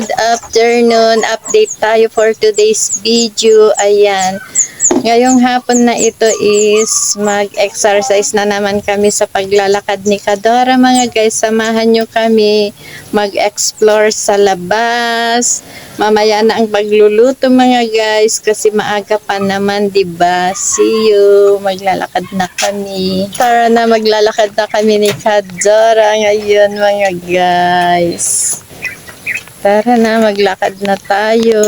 Good afternoon. Update tayo for today's video. Ayan. Ngayong hapon na ito is mag-exercise na naman kami sa paglalakad ni Kadora mga guys. Samahan nyo kami mag-explore sa labas. Mamaya na ang pagluluto mga guys kasi maaga pa naman, 'di ba? See you. Maglalakad na kami. Tara na, maglalakad na kami ni Kadora ngayon mga guys. Tara na, maglakad na tayo.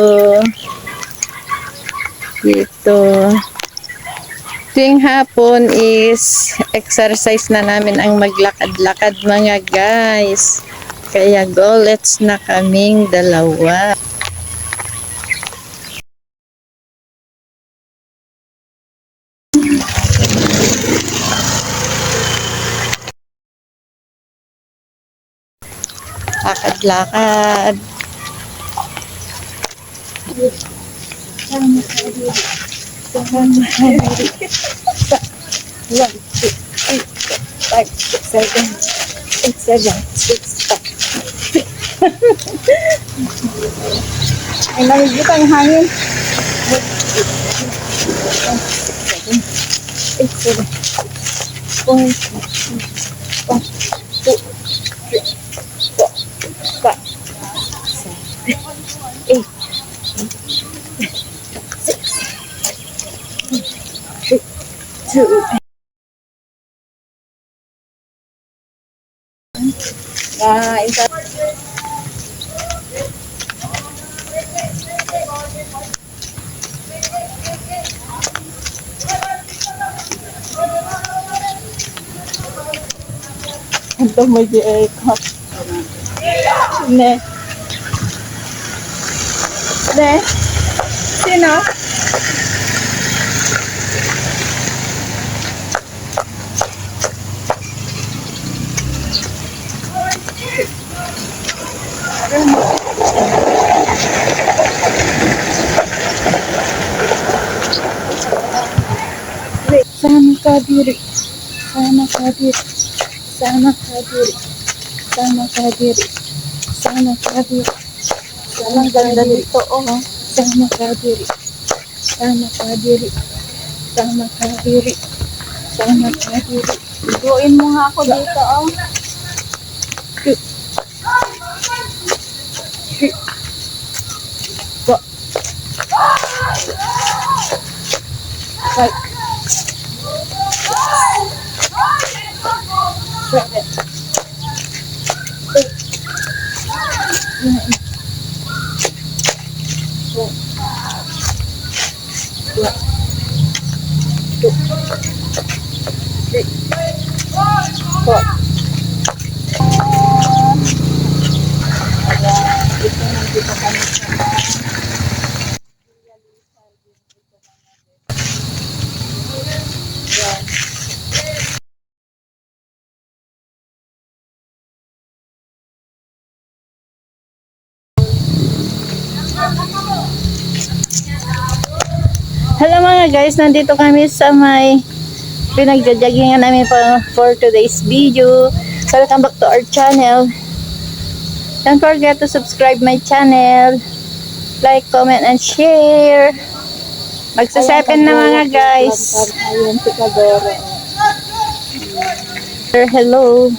Dito. Tuwing hapon is exercise na namin ang maglakad-lakad mga guys. Kaya go, let's na kaming dalawa. Lakad-lakad. Ay, nakikita ang hangin. 8, 7, 8, เต้องมาเยอะครับเน่เน่สินะsama kadiri sama kadiri sama kadiri sama kadiri sama kadiri sama ganda nito oh sama kadiri sama kadiri sama kadiri sama kadiri ituin mo nga ako dito oh right. Hello mga guys, nandito kami sa may pinagja-joggingan namin for today's video. Welcome back to our channel. Don't forget to subscribe my channel. Like, comment, and share. Magsa-7 na mga guys. Ayun si Kadora. Hello.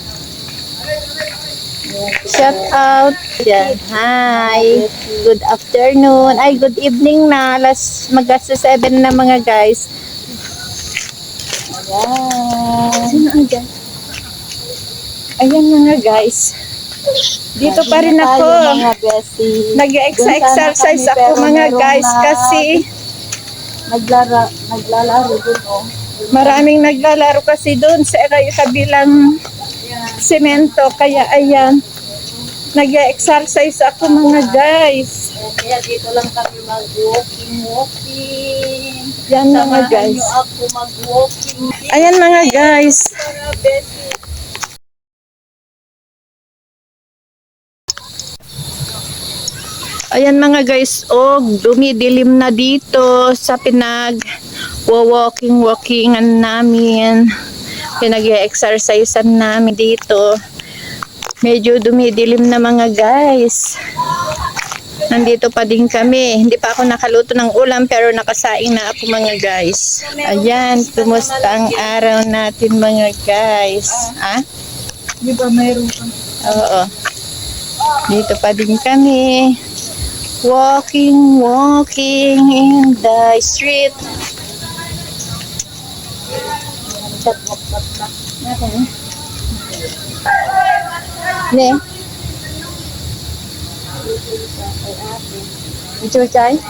Shout out. Yan. Hi. Good afternoon. Ay, good evening na. Mag-7 na mga guys. Ayan. Sino andyan? Ayan mga guys. Dito pa rin ako. Nag-exercise ako mga guys kasi naglalaro dun oh. maraming naglalaro kasi doon sa kabilang semento. Kaya ayan, nag-exercise ako mga guys. Kaya dito lang kami mag-walking. Yan mga guys. Samahan nyo ako mag-walking. Ayan mga guys. Ayan mga guys, dumidilim na dito sa walkingan namin. Pinag-exercisean namin dito. Medyo dumidilim na mga guys. Nandito pa din kami. Hindi pa ako nakaluto ng ulam pero nakasaing na ako mga guys. Ayan, kumusta ang araw natin mga guys? Ah? Di ba mayroon kang Oo. Dito pa din kami. Walking in the street. Ne? Ito chay?